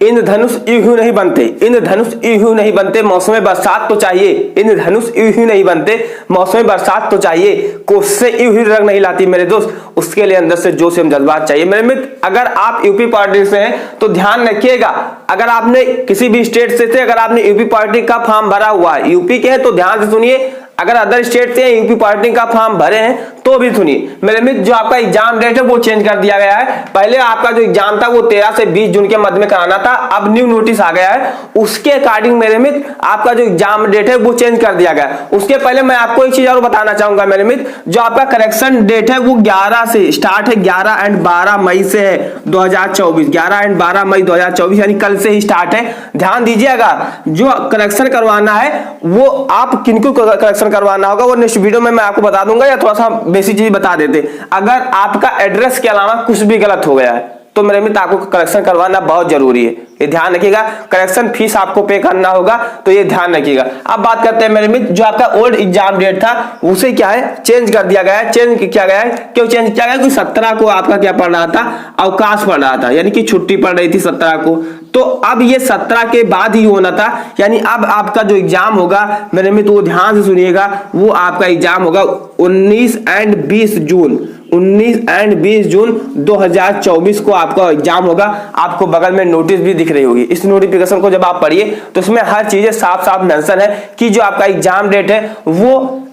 इंद्रधनुष यूं नहीं बनते, इंद्रधनुष यूं नहीं बनते, मौसम बरसात तो चाहिए, इंद्रधनुष यूं नहीं बनते, मौसम बरसात तो चाहिए, कोशिशें यूं ही रंग नहीं लाती मेरे दोस्त, उसके लिए अंदर से जोश एवं जज्बात चाहिए। मेरे मित्र, अगर आप यूपी पार्टी से हैं तो ध्यान रखिएगा, अगर आपने किसी भी स्टेट से थे, अगर आपने यूपी पार्टी का फॉर्म भरा हुआ है, यूपी के हैं तो ध्यान से सुनिए, अगर अदर स्टेट से यूपी पार्टी का फॉर्म भरे हैं तो भी सुनिए। मेरे मित्र, जो आपका एग्जाम डेट है वो चेंज कर दिया गया है। पहले आपका जो एग्जाम था वो 13 से 20 जून के मध्य में कराना था, अब न्यू नोटिस आ गया है, उसके अकॉर्डिंग मेरे मित्र आपका जो एग्जाम डेट है वो चेंज कर दिया गया है। उसके पहले मैं आपको एक चीज और बताना चाहूंगा मेरे मित्र, जो आपका करेक्शन डेट है वो 11 से स्टार्ट है, 11 एंड 12 मई से है 2024, 11 एंड 12 मई 2024 यानी कल से ही स्टार्ट है। ध्यान दीजिएगा, जो करेक्शन करवाना है वो आप किनको करेक्शन करवाना होगा वो नेक्स्ट वीडियो में मैं आपको बता दूंगा, या थोड़ा सा बेसिक चीज बता देते। अगर आपका एड्रेस के अलावा कुछ भी गलत हो गया है तो मेरे मित्र आपको करेक्शन करवाना बहुत जरूरी है, ये ध्यान रखिएगा। करेक्शन फीस आपको पे करना होगा, तो ये ध्यान रखिएगा। अब बात करते हैं मेरे मित्र, जो आपका ओल्ड एग्जाम डेट था उसे क्या है चेंज कर दिया गया है। चेंज किया गया है, क्यों चेंज किया गया? क्योंकि 17 को आपका क्या पड़ रहा था, अवकाश पड़ रहा था, यानी कि छुट्टी पड़ रही थी 17 को, तो अब ये 17 के बाद ही होना था, यानी अब आपका जो एग्जाम होगा मेरे मित्र वो ध्यान से सुनिएगा, वो आपका एग्जाम होगा 19 एंड 20 जून, 19 एंड 20 जून 2024 को आपका एग्जाम होगा। आपको बगल में नोटिस भी दिख रही होगी, इस नोटिफिकेशन को जब आप पढ़िए तो इसमें हर चीजें साफ साफ मेंशन है कि जो आपका एग्जाम डेट है वो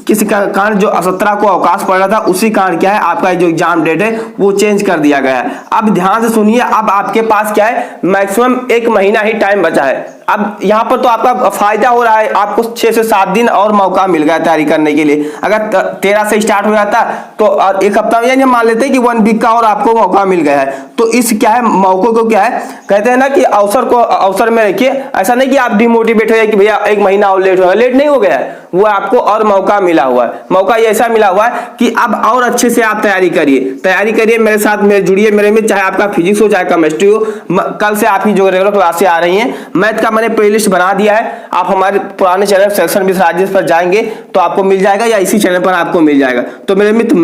किसी का कारण जो 17 को अवकाश पड़ रहा था उसी कारण क्या है आपका जो एग्जाम डेट है वो चेंज कर दिया गया है। अब ध्यान से सुनिए, अब आपके पास क्या है मैक्सिमम 1 महीना ही टाइम बचा है। अब यहाँ पर तो आपका फायदा हो रहा है, आपको 6 से 7 दिन और मौका मिल गया तैयारी करने के लिए। अगर 13 से स्टार्ट हो जाता तो एक हफ्ता में, यानी मान लेते हैं कि 1 वीक का और आपको मौका मिल गया है, तो इस क्या है मौके को क्या है कहते हैं ना कि अवसर को अवसर में रखिए। ऐसा नहीं कि आप डिमोटिवेट हो जाए कि भैया 1 महीना और लेट हो गया, लेट नहीं हो गया है, वो आपको और मौका मिला हुआ है। मौका ऐसा मिला हुआ है कि अब और अच्छे से आप तैयारी करिए मेरे साथ में जुड़िए मेरे में, चाहे आपका फिजिक्स हो चाहे केमिस्ट्री हो। कल से आपकी जो रेगुलर क्लासेस आ रही हैं, मैथ का मैंने प्लेलिस्ट बना दिया है, आप हमारे पुराने चैनल सेक्शन विद राजेश पर जाएंगे तो आपको मिल जाएगा, या इसी चैनल पर आपको मिल जाएगा। तो मेरे मित्र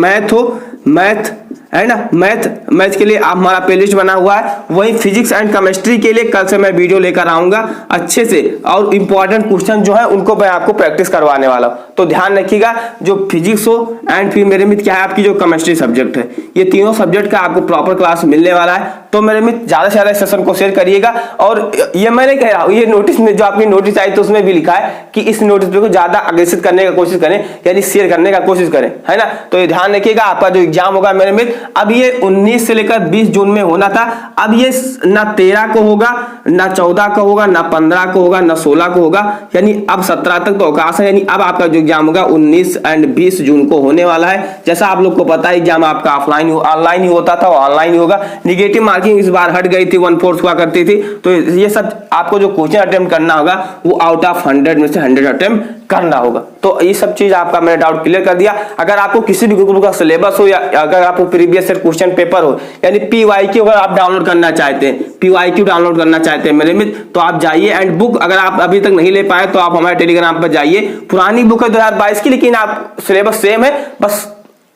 मैथ है ना, मैथ के लिए आप हमारा प्लेलिस्ट बना हुआ है। वही फिजिक्स एंड केमिस्ट्री के लिए कल से मैं वीडियो लेकर आऊंगा अच्छे से, और इंपॉर्टेंट क्वेश्चन जो है उनको मैं आपको प्रैक्टिस करवाने वाला हूं। तो ध्यान रखिएगा, जो फिजिक्स हो एंड फिर मेरे मित्र क्या है आपकी जो केमिस्ट्री सब्जेक्ट है, ये तीनों सब्जेक्ट का आपको प्रॉपर क्लास मिलने वाला है। तो मेरे मित्र ज्यादा से ज्यादा सेशन को शेयर करिएगा। और ये मैंने कह रहा हूं, ये नोटिस में जो आपकी नोटिस आई तो उसमें भी लिखा है कि इस नोटिस को ज्यादा अग्रेसित करने का कोशिश करें, यानी शेयर करने का कोशिश करें, है ना। तो ये ध्यान रखिएगा, आपका जो एग्जाम होगा मेरे मित्र अब ये 19 से लेकर 20 जून में होना था, अब ये ना 13 को होगा, ना 14 को होगा, ना 15 को होगा, ना 16 को होगा, यानी अब 17 तक तो अवकाश है। यानी अब आपका जो एग्जाम होगा 19 एंड 20 जून को होने वाला है। जैसा आप लोग को पता है एग्जाम आपका ऑफलाइन ऑनलाइन ही होता था, ऑनलाइन ही होगा। नेगेटिव मार्किंग इस बार हट गई थी, 1/4 हुआ करती थी। तो ये सब आपको जो क्वेश्चन अटेम्प्ट करना होगा वो आउट ऑफ 100 में से 100 अटेम्प्ट करना होगा। तो ये सब चीज आपका मैंने डाउट क्लियर कर दिया। अगर आपको किसी भी ग्रुप का सिलेबस हो, या अगर आपको प्रीवियस ईयर क्वेश्चन पेपर हो, यानी PYQ अगर आप डाउनलोड करना चाहते हैं, PYQ डाउनलोड करना चाहते हैं मेरे मित्र, तो आप जाइए। एंड बुक अगर आप अभी तक नहीं ले पाए तो आप हमारे टेलीग्राम पर जाइए। पुरानी बुक है 2022 की, लेकिन आप सिलेबस सेम है, बस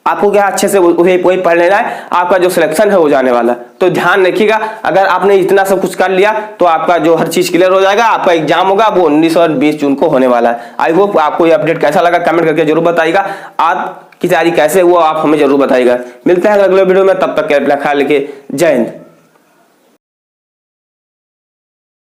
आपको क्या अच्छे से वही पढ़ लेना है, आपका जो सिलेक्शन है हो जाने वाला। तो ध्यान रखिएगा, अगर आपने इतना सब कुछ कर लिया तो आपका जो हर चीज क्लियर हो जाएगा। आपका एग्जाम होगा वो 19 और 20 जून को होने वाला है। आई होप आपको ये अपडेट कैसा लगा कमेंट करके जरूर बताइएगा। आपकी तैयारी कैसे हुआ आप हमें जरूर बताइएगा। मिलते हैं अगले वीडियो में, तब तक के अपना ख्याल रखिए। जय हिंद।